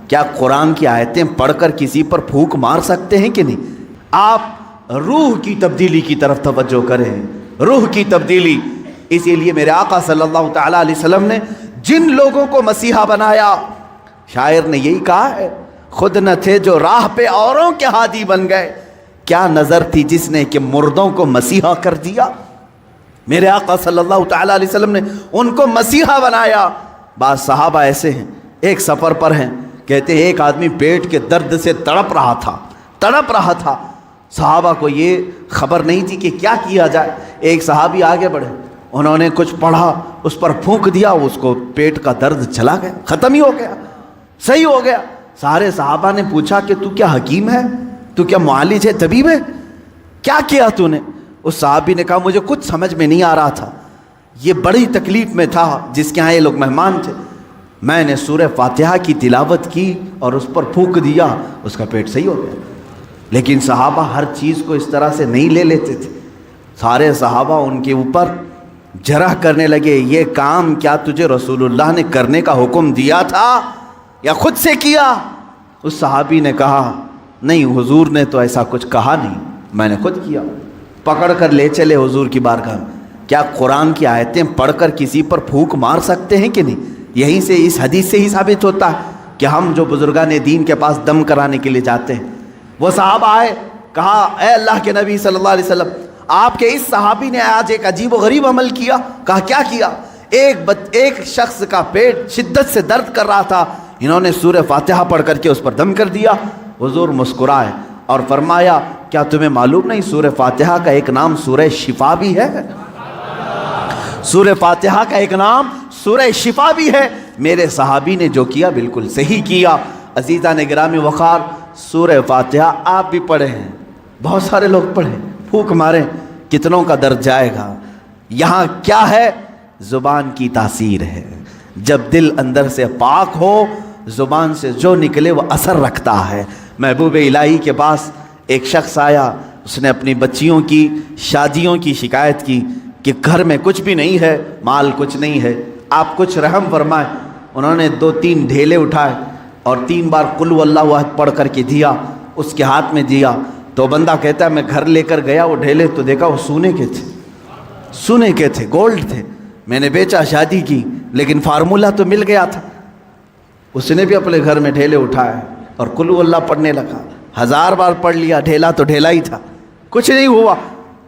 کیا قرآن کی آیتیں پڑھ کر کسی پر پھونک مار سکتے ہیں کہ نہیں؟ آپ روح کی تبدیلی کی طرف توجہ کریں، روح کی تبدیلی۔ اسی لیے میرے آقا صلی اللہ تعالیٰ علیہ وسلم نے جن لوگوں کو مسیحا بنایا، شاعر نے یہی کہا ہے، خود نہ تھے جو راہ پہ اوروں کے ہادی بن گئے، کیا نظر تھی جس نے کہ مردوں کو مسیحا کر دیا۔ میرے آقا صلی اللہ تعالیٰ علیہ وسلم نے ان کو مسیحا بنایا۔ بعض صحابہ ایسے ہیں، ایک سفر پر ہیں، کہتے ہیں ایک آدمی پیٹ کے درد سے تڑپ رہا تھا۔ صحابہ کو یہ خبر نہیں تھی کہ کیا کیا جائے۔ ایک صحابی آگے بڑھے، انہوں نے کچھ پڑھا، اس پر پھونک دیا، اس کو پیٹ کا درد چلا گیا، ختم ہی ہو گیا، صحیح ہو گیا۔ سارے صحابہ نے پوچھا کہ تو کیا حکیم ہے، تو کیا معالج ہے، طبیب ہے، کیا کیا تو نے؟ اس صحابی نے کہا مجھے کچھ سمجھ میں نہیں آ رہا تھا، یہ بڑی تکلیف میں تھا، جس کے ہاں یہ لوگ مہمان تھے، میں نے سورہ فاتحہ کی تلاوت کی اور اس پر پھونک دیا، اس کا پیٹ صحیح ہو گیا۔ لیکن صحابہ ہر چیز کو اس طرح سے نہیں لے لیتے تھے۔ سارے صحابہ ان کے اوپر جرح کرنے لگے، یہ کام کیا تجھے رسول اللہ نے کرنے کا حکم دیا تھا یا خود سے کیا؟ اس صحابی نے کہا نہیں، حضور نے تو ایسا کچھ کہا نہیں، میں نے خود کیا۔ پکڑ کر لے چلے حضور کی بارگاہ میں۔ کیا قرآن کی آیتیں پڑھ کر کسی پر پھونک مار سکتے ہیں کہ نہیں؟ یہیں سے، اس حدیث سے ہی ثابت ہوتا ہے کہ ہم جو بزرگان دین کے پاس دم کرانے کے لیے جاتے ہیں، وہ صحابہ آئے، کہا اے اللہ کے نبی صلی اللہ علیہ وسلم، آپ کے اس صحابی نے آج ایک عجیب و غریب عمل کیا۔ کہا کیا کیا؟ ایک شخص کا پیٹ شدت سے درد کر رہا تھا، انہوں نے سورہ فاتحہ پڑھ کر کے اس پر دم کر دیا۔ حضور مسکرائے اور فرمایا کیا تمہیں معلوم نہیں سورہ فاتحہ کا ایک نام سورہ شفا بھی ہے؟ سورہ فاتحہ کا ایک نام سورہ شفا بھی ہے۔ میرے صحابی نے جو کیا بالکل صحیح کیا۔ عزیزان گرامی وقار، سورہ فاتحہ آپ بھی پڑھے ہیں، بہت سارے لوگ پڑھیں، پھونک ماریں، کتنوں کا درد جائے گا۔ یہاں کیا ہے؟ زبان کی تاثیر ہے۔ جب دل اندر سے پاک ہو، زبان سے جو نکلے وہ اثر رکھتا ہے۔ محبوب الہی کے پاس ایک شخص آیا، اس نے اپنی بچیوں کی شادیوں کی شکایت کی کہ گھر میں کچھ بھی نہیں ہے، مال کچھ نہیں ہے، آپ کچھ رحم فرمائیں۔ انہوں نے 2-3 ڈھیلے اٹھائے اور 3 بار قل هو اللہ احد پڑھ کر کے دیا، اس کے ہاتھ میں دیا۔ تو بندہ کہتا ہے میں گھر لے کر گیا، وہ ڈھیلے تو دیکھا وہ سونے کے تھے، گولڈ تھے، میں نے بیچا، شادی کی، لیکن فارمولہ تو مل گیا تھا۔ اس نے بھی اپنے گھر میں ڈھیلے اٹھائے اور قل هو اللہ پڑھنے لگا، 1000 بار پڑھ لیا، ڈھیلا تو ڈھیلا ہی تھا، کچھ نہیں ہوا۔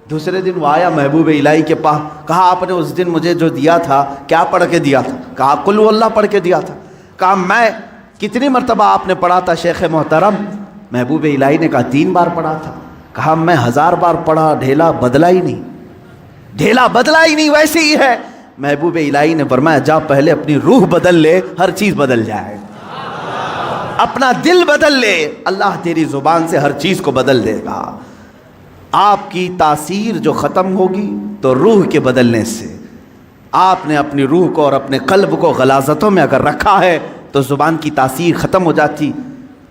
دوسرے دن وہ آیا محبوب الہی کے پاس، کہا آپ نے اس دن مجھے جو دیا تھا کیا پڑھ کے دیا تھا؟ کہا قل هو اللہ پڑھ کے دیا تھا۔ کہا میں کتنی مرتبہ آپ نے پڑھا تھا شیخ محترم؟ محبوب الہی نے کہا 3 بار پڑھا تھا۔ کہا میں 1000 بار پڑھا، ڈھیلا بدلا ہی نہیں، ویسے ہی ہے۔ محبوب الہی نے فرمایا جا پہلے اپنی روح بدل لے، ہر چیز بدل جائے، اپنا دل بدل لے، اللہ تیری زبان سے ہر چیز کو بدل دے گا۔ آپ کی تاثیر جو ختم ہوگی تو روح کے بدلنے سے، آپ نے اپنی روح کو اور اپنے قلب کو غلاظتوں میں اگر رکھا ہے تو زبان کی تاثیر ختم ہو جاتی۔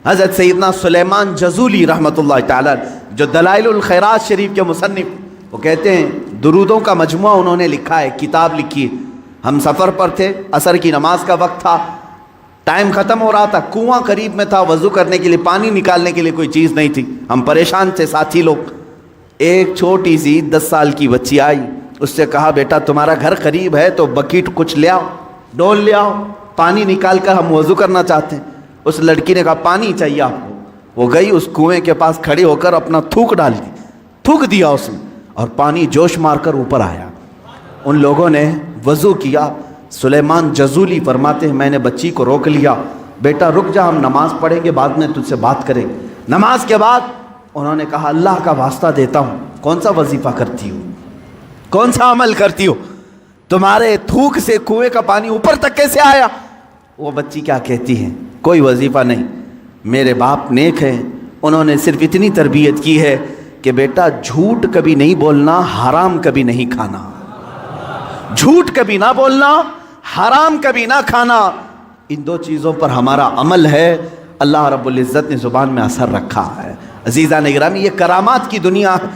حضرت سیدنا سلیمان جزولی رحمۃ اللہ تعالی جو دلائل الخیرات شریف کے مصنف، وہ کہتے ہیں درودوں کا مجموعہ انہوں نے لکھا ہے، کتاب لکھی ہے۔ ہم سفر پر تھے، عصر کی نماز کا وقت تھا، ٹائم ختم ہو رہا تھا، کنواں قریب میں تھا، وضو کرنے کے لیے پانی نکالنے کے لیے کوئی چیز نہیں تھی، ہم پریشان تھے ساتھی لوگ۔ ایک چھوٹی سی 10 سال کی بچی آئی، اس سے کہا بیٹا تمہارا گھر قریب ہے تو بکیٹ کچھ لے آؤ، ڈول لے آؤ، پانی نکال کر ہم وضو کرنا چاہتے ہیں۔ اس لڑکی نے کہا پانی چاہیے آپ کو۔ وہ گئی اس کنویں کے پاس کھڑی ہو کر اپنا تھوک ڈال دی، تھوک دیا اس نے، اور پانی جوش مار کر اوپر آیا۔ ان لوگوں نے وضو کیا۔ سلیمان جزولی فرماتے ہیں میں نے بچی کو روک لیا، بیٹا رک جا، ہم نماز پڑھیں گے، بعد میں تجھ سے بات کریں گے۔ نماز کے بعد انہوں نے کہا اللہ کا واسطہ دیتا ہوں، کون سا وظیفہ کرتی ہو، کون سا عمل کرتی ہو، تمہارے تھوک سے کنویں کا پانی اوپر تک کیسے آیا؟ وہ بچی کیا کہتی ہے، کوئی وظیفہ نہیں، میرے باپ نیک ہیں، انہوں نے صرف اتنی تربیت کی ہے کہ بیٹا جھوٹ کبھی نہیں بولنا، حرام کبھی نہیں کھانا، جھوٹ کبھی نہ بولنا، حرام کبھی نہ کھانا، ان 2 چیزوں پر ہمارا عمل ہے۔ اللہ رب العزت نے زبان میں اثر رکھا ہے۔ عزیزان گرامی، یہ کرامات کی دنیا ہے،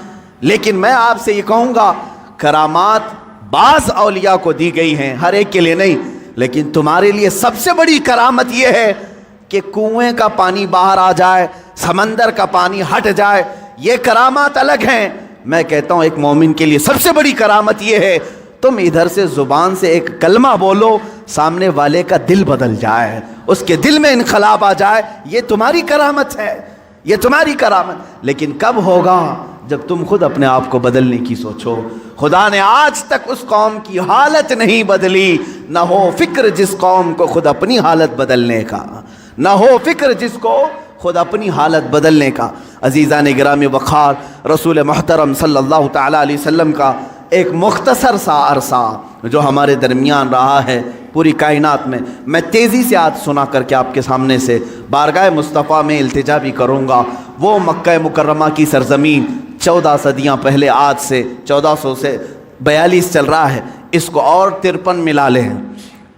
لیکن میں آپ سے یہ کہوں گا کرامات بعض اولیاء کو دی گئی ہیں، ہر ایک کے لیے نہیں، لیکن تمہارے لیے سب سے بڑی کرامت یہ ہے کہ کنویں کا پانی باہر آ جائے، سمندر کا پانی ہٹ جائے، یہ کرامات الگ ہیں۔ میں کہتا ہوں ایک مومن کے لیے سب سے بڑی کرامت یہ ہے، تم ادھر سے زبان سے ایک کلمہ بولو، سامنے والے کا دل بدل جائے، اس کے دل میں انقلاب آ جائے، یہ تمہاری کرامت ہے، یہ تمہاری کرامت۔ لیکن کب ہوگا؟ جب تم خود اپنے آپ کو بدلنے کی سوچو۔ خدا نے آج تک اس قوم کی حالت نہیں بدلی، نہ ہو فکر جس قوم کو خود اپنی حالت بدلنے کا، نہ ہو فکر جس کو خود اپنی حالت بدلنے کا۔ عزیزان گرامی وقار، رسول محترم صلی اللہ تعالیٰ علیہ وسلم کا ایک مختصر سا عرصہ جو ہمارے درمیان رہا ہے پوری کائنات میں تیزی سے آج سنا کر کے آپ کے سامنے سے بارگاہ مصطفیٰ میں التجا بھی کروں گا۔ وہ مکہ مکرمہ کی سرزمین 14 صدیاں پہلے، آج سے 1400 سے 42 چل رہا ہے، اس کو اور 53 ملا لیں،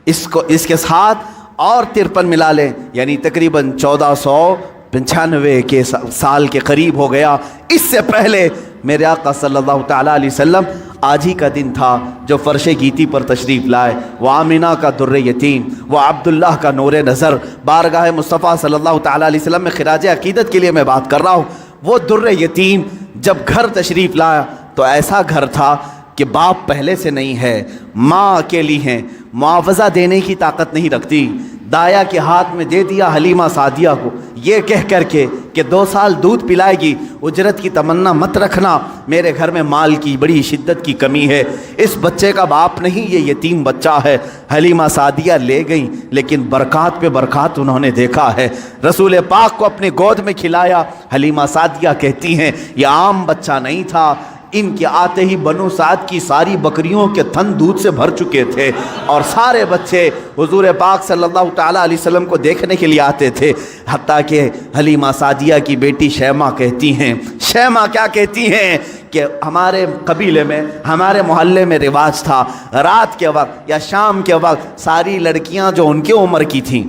اس کے ساتھ اور 53 ملا لیں، یعنی تقریباً 1495 کے سال کے قریب ہو گیا۔ اس سے پہلے میرے آقا صلی اللہ تعالیٰ علیہ وسلم آج ہی کا دن تھا جو فرش گیتی پر تشریف لائے۔ وہ آمینہ کا در یتیم، وہ عبداللہ کا نور نظر، بارگاہ مصطفیٰ صلی اللہ تعالیٰ علیہ وسلم میں خراج عقیدت کے لیے میں بات کر رہا ہوں۔ وہ در یتیم جب گھر تشریف لایا تو ایسا گھر تھا کہ باپ پہلے سے نہیں ہے، ماں اکیلی ہیں، معاوضہ دینے کی طاقت نہیں رکھتی، دایا کے ہاتھ میں دے دیا حلیمہ سعدیہ کو، یہ کہہ کر کے کہ 2 سال دودھ پلائے گی، اجرت کی تمنا مت رکھنا، میرے گھر میں مال کی بڑی شدت کی کمی ہے، اس بچے کا باپ نہیں، یہ یتیم بچہ ہے۔ حلیمہ سعدیہ لے گئیں، لیکن برکات پہ برکات انہوں نے دیکھا ہے۔ رسول پاک کو اپنے گود میں کھلایا۔ حلیمہ سعدیہ کہتی ہیں یہ عام بچہ نہیں تھا، ان کے آتے ہی بنو سعد کی ساری بکریوں کے تھن دودھ سے بھر چکے تھے، اور سارے بچے حضور پاک صلی اللہ تعالیٰ علیہ وسلم کو دیکھنے کے لیے آتے تھے۔ حتیٰ کہ حلیمہ سعدیہ کی بیٹی شیمہ کہتی ہیں، شیمہ کیا کہتی ہیں کہ ہمارے قبیلے میں، ہمارے محلے میں رواج تھا، رات کے وقت یا شام کے وقت ساری لڑکیاں جو ان کے عمر کی تھیں،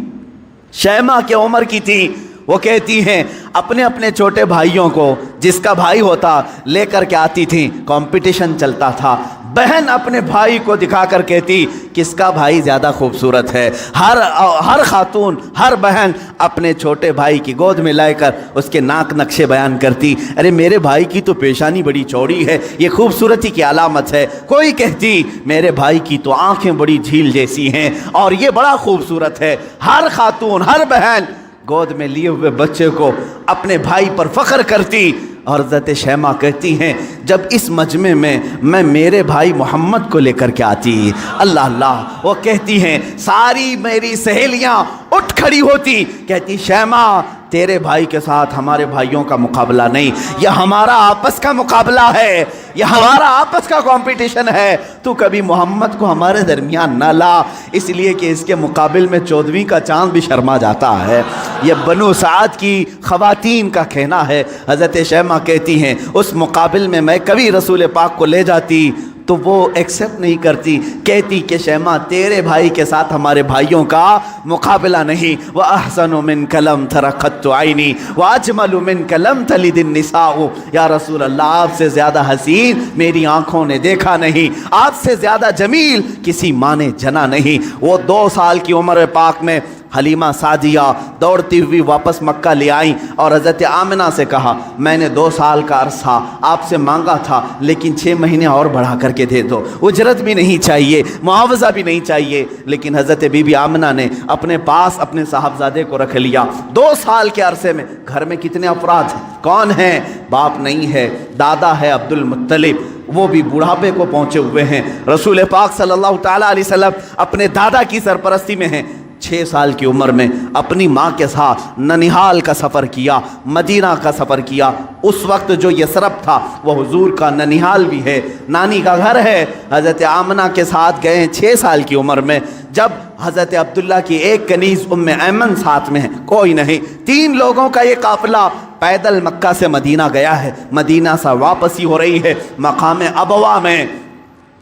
شیمہ کے عمر کی تھیں، وہ کہتی ہیں اپنے اپنے چھوٹے بھائیوں کو، جس کا بھائی ہوتا لے کر کے آتی تھیں، کمپٹیشن چلتا تھا۔ بہن اپنے بھائی کو دکھا کر کہتی کس کا بھائی زیادہ خوبصورت ہے۔ ہر خاتون، ہر بہن اپنے چھوٹے بھائی کی گود میں لے کر اس کے ناک نقشے بیان کرتی، ارے میرے بھائی کی تو پیشانی بڑی چوڑی ہے، یہ خوبصورتی کی علامت ہے۔ کوئی کہتی میرے بھائی کی تو آنکھیں بڑی جھیل جیسی ہیں اور یہ بڑا خوبصورت ہے۔ ہر خاتون، ہر بہن گود میں لیے ہوئے بچے کو اپنے بھائی پر فخر کرتی، اور حضرت شیمہ کہتی ہیں جب اس مجمع میں میرے بھائی محمد کو لے کر کے آتی، اللہ اللہ، وہ کہتی ہیں ساری میری سہیلیاں اٹھ کھڑی ہوتی، کہتی شیمہ تیرے بھائی کے ساتھ ہمارے بھائیوں کا مقابلہ نہیں، یہ ہمارا آپس کا مقابلہ ہے، یہ ہمارا آپس کا کمپٹیشن ہے، تو کبھی محمد کو ہمارے درمیان نہ لا، اس لیے کہ اس کے مقابل میں 14ویں کا چاند بھی شرما جاتا ہے۔ یہ بنو سعد کی خواتین کا کہنا ہے۔ حضرت شیمہ کہتی ہیں اس مقابل میں کبھی رسول پاک کو لے جاتی تو وہ ایکسیپٹ نہیں کرتی، کہتی کہ شیمہ تیرے بھائی کے ساتھ ہمارے بھائیوں کا مقابلہ نہیں۔ وَأَحْسَنُ مِنْكَ لَمْ تَرَ قَطُّ عَيْنِي وَأَجْمَلُ مِنْكَ لَمْ تَلِدِ النِّسَاءُ، یا رسول اللہ آپ سے زیادہ حسین میری آنکھوں نے دیکھا نہیں، آپ سے زیادہ جمیل کسی ماں نے جنا نہیں۔ وہ 2 سال کی عمر پاک میں حلیمہ سعدیہ دوڑتی ہوئی واپس مکہ لے آئیں اور حضرت آمنہ سے کہا میں نے 2 سال کا عرصہ آپ سے مانگا تھا، لیکن 6 مہینے اور بڑھا کر کے دے دو، اجرت بھی نہیں چاہیے، معاوضہ بھی نہیں چاہیے۔ لیکن حضرت بی بی آمنہ نے اپنے پاس اپنے صاحبزادے کو رکھ لیا۔ 2 سال کے عرصے میں گھر میں کتنے افراد ہیں؟ کون ہیں؟ باپ نہیں ہے، دادا ہے عبد المطلب، وہ بھی بڑھاپے کو پہنچے ہوئے ہیں۔ رسول پاک صلی اللہ تعالیٰ علیہ وسلم اپنے دادا کی سرپرستی میں ہیں۔ 6 سال کی عمر میں اپنی ماں کے ساتھ ننیحال کا سفر کیا، مدینہ کا سفر کیا۔ اس وقت جو یثرب تھا وہ حضور کا ننیحال بھی ہے، نانی کا گھر ہے۔ حضرت آمنہ کے ساتھ گئے ہیں 6 سال کی عمر میں، جب حضرت عبداللہ کی ایک کنیز ام ایمن ساتھ میں ہے، کوئی نہیں، 3 لوگوں کا یہ قافلہ پیدل مکہ سے مدینہ گیا ہے، مدینہ سے واپسی ہو رہی ہے۔ مقام ابوا میں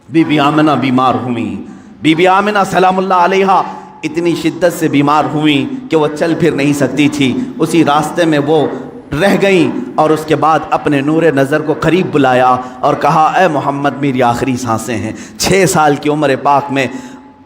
بی بی آمنہ بیمار ہوئی۔ بی بی آمنہ سلام اللہ علیہا اتنی شدت سے بیمار ہوئیں کہ وہ چل پھر نہیں سکتی تھی، اسی راستے میں وہ رہ گئیں، اور اس کے بعد اپنے نور نظر کو قریب بلایا اور کہا اے محمد میری آخری سانسیں ہیں۔ 6 سال کی عمر پاک میں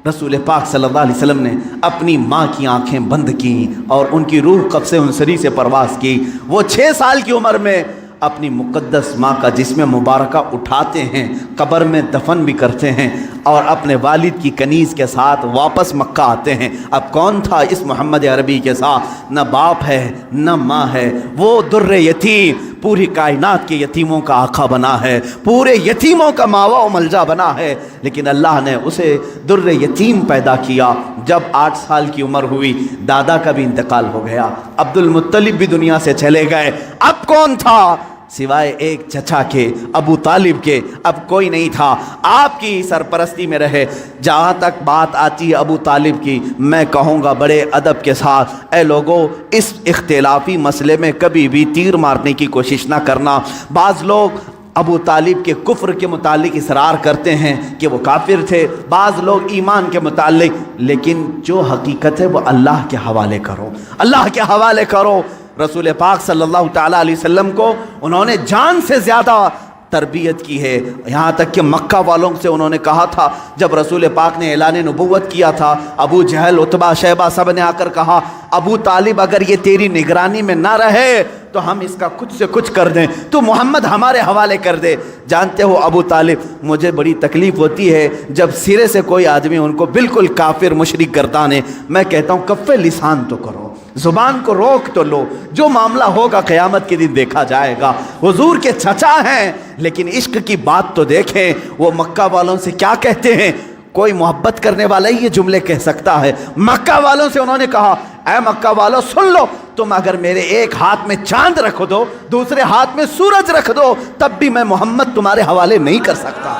رسول پاک صلی اللہ علیہ وسلم نے اپنی ماں کی آنکھیں بند کیں اور ان کی روح قبض انصری سے پرواز کی۔ وہ 6 سال کی عمر میں اپنی مقدس ماں کا جسم مبارکہ اٹھاتے ہیں، قبر میں دفن بھی کرتے ہیں اور اپنے والد کی کنیز کے ساتھ واپس مکہ آتے ہیں۔ اب کون تھا اس محمد عربی کے ساتھ؟ نہ باپ ہے نہ ماں ہے، وہ در یتیم، پوری کائنات کے یتیموں کا آقا بنا ہے، پورے یتیموں کا ماوا و ملجا بنا ہے، لیکن اللہ نے اسے در یتیم پیدا کیا۔ جب 8 سال کی عمر ہوئی دادا کا بھی انتقال ہو گیا، عبد المطلب بھی دنیا سے چلے گئے۔ اب کون تھا سوائے ایک چچا کے، ابو طالب کے؟ اب کوئی نہیں تھا، آپ کی سرپرستی میں رہے۔ جہاں تک بات آتی ہے ابو طالب کی، میں کہوں گا بڑے ادب کے ساتھ، اے لوگو اس اختلافی مسئلے میں کبھی بھی تیر مارنے کی کوشش نہ کرنا۔ بعض لوگ ابو طالب کے کفر کے متعلق اصرار کرتے ہیں کہ وہ کافر تھے، بعض لوگ ایمان کے متعلق، لیکن جو حقیقت ہے وہ اللہ کے حوالے کرو، اللہ کے حوالے کرو۔ رسول پاک صلی اللہ تعالیٰ علیہ وسلم کو انہوں نے جان سے زیادہ تربیت کی ہے، یہاں تک کہ مکہ والوں سے انہوں نے کہا تھا، جب رسول پاک نے اعلان نبوت کیا تھا، ابو جہل، عتبہ، شیبہ سب نے آ کر کہا ابو طالب اگر یہ تیری نگرانی میں نہ رہے تو ہم اس کا کچھ سے کچھ کر دیں، تو محمد ہمارے حوالے کر دے۔ جانتے ہو ابو طالب، مجھے بڑی تکلیف ہوتی ہے جب سرے سے کوئی آدمی ان کو بالکل کافر مشرک گردانے، میں کہتا ہوں کف لسان تو کرو، زبان کو روک تو لو، جو معاملہ ہوگا قیامت کے دن دیکھا جائے گا۔ حضور کے چچا ہیں لیکن عشق کی بات تو دیکھیں، وہ مکہ والوں سے کیا کہتے ہیں؟ کوئی محبت کرنے والا ہی یہ جملے کہہ سکتا ہے۔ مکہ والوں سے انہوں نے کہا، اے مکہ والوں سن لو، تم اگر میرے ایک ہاتھ میں چاند رکھ دو، دوسرے ہاتھ میں سورج رکھ دو، تب بھی میں محمد تمہارے حوالے نہیں کر سکتا۔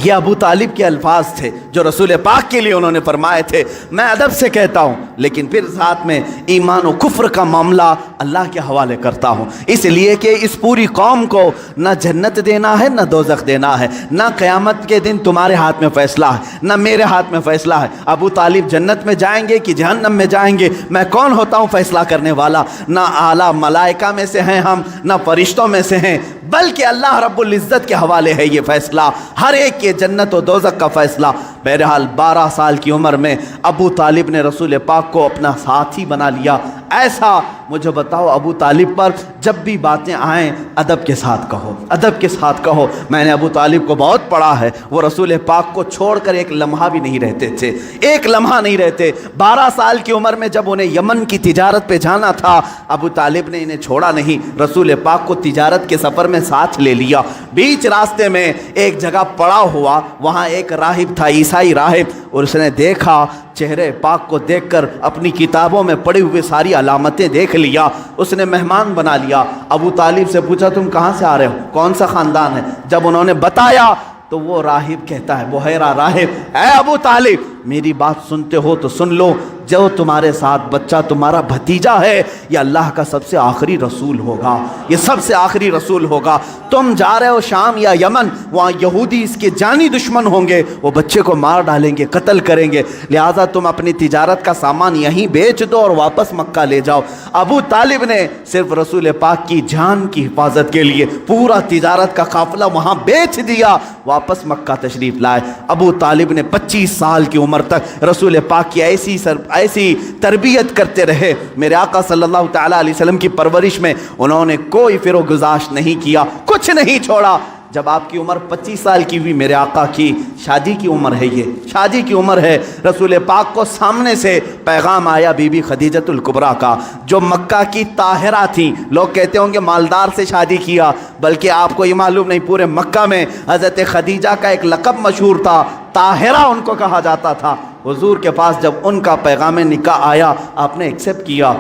یہ ابو طالب کے الفاظ تھے جو رسول پاک کے لیے انہوں نے فرمائے تھے۔ میں ادب سے کہتا ہوں لیکن پھر ساتھ میں ایمان و کفر کا معاملہ اللہ کے حوالے کرتا ہوں، اس لیے کہ اس پوری قوم کو نہ جنت دینا ہے نہ دوزخ دینا ہے، نہ قیامت کے دن تمہارے ہاتھ میں فیصلہ ہے نہ میرے ہاتھ میں فیصلہ ہے۔ ابو طالب جنت میں جائیں گے کہ جہنم میں جائیں گے، میں کون ہوتا ہوں فیصلہ کرنے والا؟ نہ اعلیٰ ملائکہ میں سے ہیں ہم، نہ فرشتوں میں سے ہیں، بلکہ اللہ رب العزت کے حوالے ہے یہ فیصلہ، ہر ایک کے جنت و دوزخ کا فیصلہ۔ بہرحال 12 سال کی عمر میں ابو طالب نے رسول پاک کو اپنا ساتھی بنا لیا۔ ایسا مجھے بتاؤ ابو طالب پر جب بھی باتیں آئیں ادب کے ساتھ کہو، ادب کے ساتھ کہو۔ میں نے ابو طالب کو بہت پڑھا ہے، وہ رسول پاک کو چھوڑ کر ایک لمحہ بھی نہیں رہتے تھے، ایک لمحہ نہیں رہتے۔ 12 سال کی عمر میں جب انہیں یمن کی تجارت پہ جانا تھا، ابو طالب نے انہیں چھوڑا نہیں، رسول پاک کو تجارت کے سفر میں ساتھ لے لیا۔ بیچ راستے میں ایک جگہ پڑا ہوا، وہاں ایک راہب تھا، عیسائی راہب، اور اس نے دیکھا، چہرے پاک کو دیکھ کر اپنی کتابوں میں پڑھی ہوئے ساری علامتیں دیکھ لیا، اس نے مہمان بنا لیا۔ ابو طالب سے پوچھا تم کہاں سے آ رہے ہو، کون سا خاندان ہے؟ جب انہوں نے بتایا تو وہ راہب کہتا ہے، بحیرہ راہب، اے ابو طالب میری بات سنتے ہو تو سن لو، جو تمہارے ساتھ بچہ تمہارا بھتیجا ہے یہ اللہ کا سب سے آخری رسول ہوگا، یہ سب سے آخری رسول ہوگا۔ تم جا رہے ہو شام یا یمن، وہاں یہودی اس کے جانی دشمن ہوں گے، وہ بچے کو مار ڈالیں گے، قتل کریں گے، لہٰذا تم اپنی تجارت کا سامان یہیں بیچ دو اور واپس مکہ لے جاؤ۔ ابو طالب نے صرف رسول پاک کی جان کی حفاظت کے لیے پورا تجارت کا قافلہ وہاں بیچ دیا، واپس مکہ تشریف لائے۔ ابو طالب نے 25 سال کی عمر تک رسول پاک کی ایسی تربیت کرتے رہے۔ میرے آقا صلی اللہ تعالیٰ علیہ وسلم کی پرورش میں انہوں نے کوئی فرو گزاش نہیں کیا، کچھ نہیں چھوڑا۔ جب آپ کی عمر 25 سال کی ہوئی، میرے آقا کی شادی کی عمر ہے، یہ شادی کی عمر ہے، رسول پاک کو سامنے سے پیغام آیا بی بی خدیجۃ الکبریٰ کا، جو مکہ کی طاہرہ تھیں۔ لوگ کہتے ہوں گے مالدار سے شادی کیا، بلکہ آپ کو یہ معلوم نہیں، پورے مکہ میں حضرت خدیجہ کا ایک لقب مشہور تھا، طاہرہ ان کو کہا جاتا تھا۔ حضور کے پاس جب ان کا پیغام نکاح آیا، آپ نے ایکسیپٹ کیا۔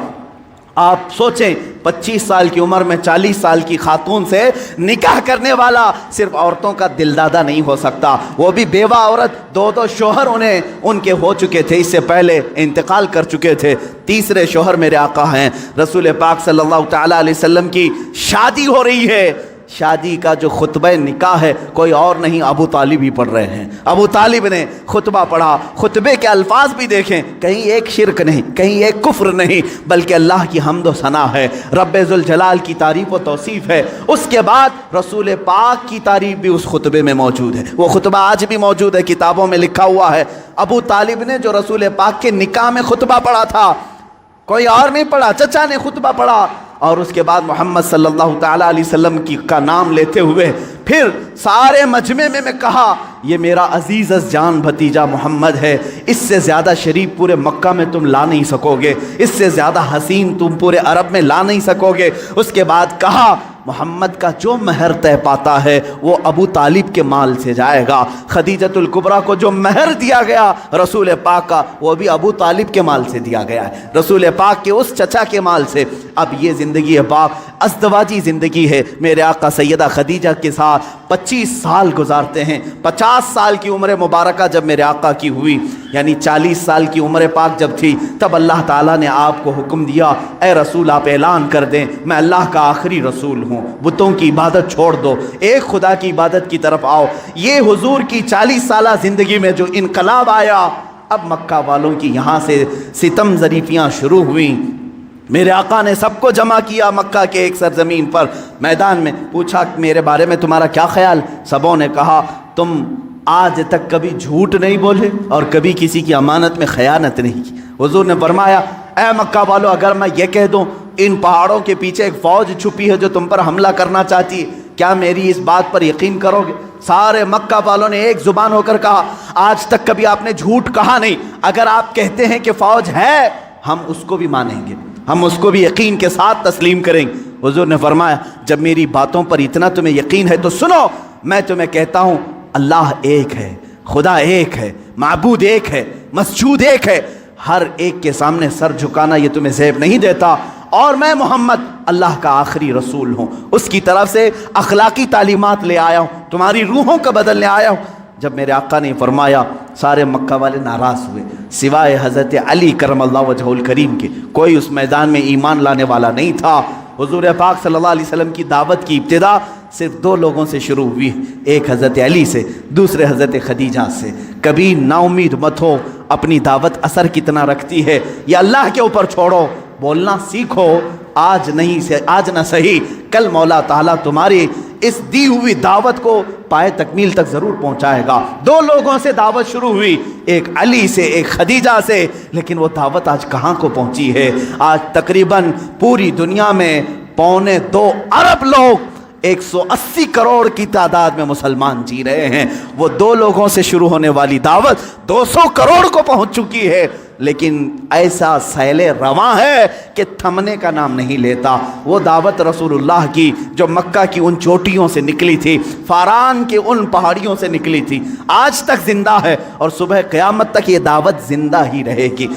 آپ سوچیں 25 سال کی عمر میں 40 سال کی خاتون سے نکاح کرنے والا صرف عورتوں کا دلدادہ نہیں ہو سکتا، وہ بھی بیوہ عورت، 2 شوہر ان کے ہو چکے تھے، اس سے پہلے انتقال کر چکے تھے، تیسرے شوہر میرے آقا ہیں۔ رسول پاک صلی اللہ تعالیٰ علیہ وسلم کی شادی ہو رہی ہے، شادی کا جو خطبہ نکاح ہے کوئی اور نہیں ابو طالب ہی پڑھ رہے ہیں۔ ابو طالب نے خطبہ پڑھا، خطبے کے الفاظ بھی دیکھیں، کہیں ایک شرک نہیں، کہیں ایک کفر نہیں، بلکہ اللہ کی حمد و ثنا ہے، رب ذوالجلال کی تعریف و توصیف ہے۔ اس کے بعد رسول پاک کی تعریف بھی اس خطبے میں موجود ہے، وہ خطبہ آج بھی موجود ہے، کتابوں میں لکھا ہوا ہے۔ ابو طالب نے جو رسول پاک کے نکاح میں خطبہ پڑھا تھا، کوئی اور نہیں پڑھا، چچا نے خطبہ پڑھا، اور اس کے بعد محمد صلی اللہ تعالیٰ علیہ وسلم کا نام لیتے ہوئے پھر سارے مجمع میں کہا یہ میرا عزیز از جان بھتیجا محمد ہے، اس سے زیادہ شریف پورے مکہ میں تم لا نہیں سکو گے، اس سے زیادہ حسین تم پورے عرب میں لا نہیں سکو گے۔ اس کے بعد کہا محمد کا جو مہر طے پاتا ہے وہ ابو طالب کے مال سے جائے گا، خدیجۃ الکبریٰ کو جو مہر دیا گیا رسول پاک کا وہ بھی ابو طالب کے مال سے دیا گیا ہے، رسول پاک کے اس چچا کے مال سے۔ اب یہ زندگی ہے باپ ازدواجی زندگی ہے، میرے آقا سیدہ خدیجہ کے ساتھ 25 سال گزارتے ہیں۔ 50 سال کی عمر مبارکہ جب میرے آقا کی ہوئی، یعنی 40 سال کی عمر پاک جب تھی، تب اللہ تعالیٰ نے آپ کو حکم دیا اے رسول آپ اعلان کر دیں میں اللہ کا آخری رسول ہوں، بتوں کی عبادت چھوڑ دو، ایک خدا کی عبادت کی طرف آؤ۔ یہ حضور کی 40 سالہ زندگی میں جو انقلاب آیا، اب مکہ والوں کی یہاں سے ستم ظریفیاں شروع ہوئیں۔ میرے آقا نے سب کو جمع کیا مکہ کے ایک سرزمین پر، میدان میں پوچھا میرے بارے میں تمہارا کیا خیال؟ سبوں نے کہا تم آج تک کبھی جھوٹ نہیں بولے اور کبھی کسی کی امانت میں خیانت نہیں کی۔ حضور نے فرمایا اے مکہ والو، اگر میں یہ کہہ دوں ان پہاڑوں کے پیچھے ایک فوج چھپی ہے جو تم پر حملہ کرنا چاہتی ہے، کیا میری اس بات پر یقین کرو گے؟ سارے مکہ والوں نے ایک زبان ہو کر کہا آج تک کبھی آپ نے جھوٹ کہا نہیں، اگر آپ کہتے ہیں کہ فوج ہے ہم اس کو بھی مانیں گے، ہم اس کو بھی یقین کے ساتھ تسلیم کریں گے۔ حضور نے فرمایا جب میری باتوں پر اتنا تمہیں یقین ہے تو سنو، میں تمہیں کہتا ہوں اللہ ایک ہے، خدا ایک ہے، معبود ایک ہے، مسجود ایک ہے، ہر ایک کے سامنے سر جھکانا یہ تمہیں زیب نہیں دیتا، اور میں محمد اللہ کا آخری رسول ہوں، اس کی طرف سے اخلاقی تعلیمات لے آیا ہوں، تمہاری روحوں کا بدلنے آیا ہوں۔ جب میرے آقا نے فرمایا سارے مکہ والے ناراض ہوئے، سوائے حضرت علی کرم اللہ وجہہ الکریم کے کوئی اس میدان میں ایمان لانے والا نہیں تھا۔ حضور پاک صلی اللہ علیہ وسلم کی دعوت کی ابتدا صرف 2 لوگوں سے شروع ہوئی، ایک حضرت علی سے، دوسرے حضرت خدیجہ سے۔ کبھی نا امید مت ہو، اپنی دعوت اثر کتنا رکھتی ہے یہ اللہ کے اوپر چھوڑو، بولنا سیکھو، آج نہ صحیح کل مولا تعالیٰ تمہاری اس دی ہوئی دعوت کو پائے تکمیل تک ضرور پہنچائے گا۔ 2 لوگوں سے دعوت شروع ہوئی، ایک علی سے ایک خدیجہ سے، لیکن وہ دعوت آج کہاں کو پہنچی ہے؟ آج تقریباً پوری دنیا میں 2.25 ارب لوگ 180 کروڑ کی تعداد میں مسلمان جی رہے ہیں، وہ 2 لوگوں سے شروع ہونے والی دعوت 200 کروڑ کو پہنچ چکی ہے، لیکن ایسا سیل رواں ہے کہ تھمنے کا نام نہیں لیتا۔ وہ دعوت رسول اللہ کی جو مکہ کی ان چوٹیوں سے نکلی تھی، فاران کے ان پہاڑیوں سے نکلی تھی، آج تک زندہ ہے اور صبح قیامت تک یہ دعوت زندہ ہی رہے گی۔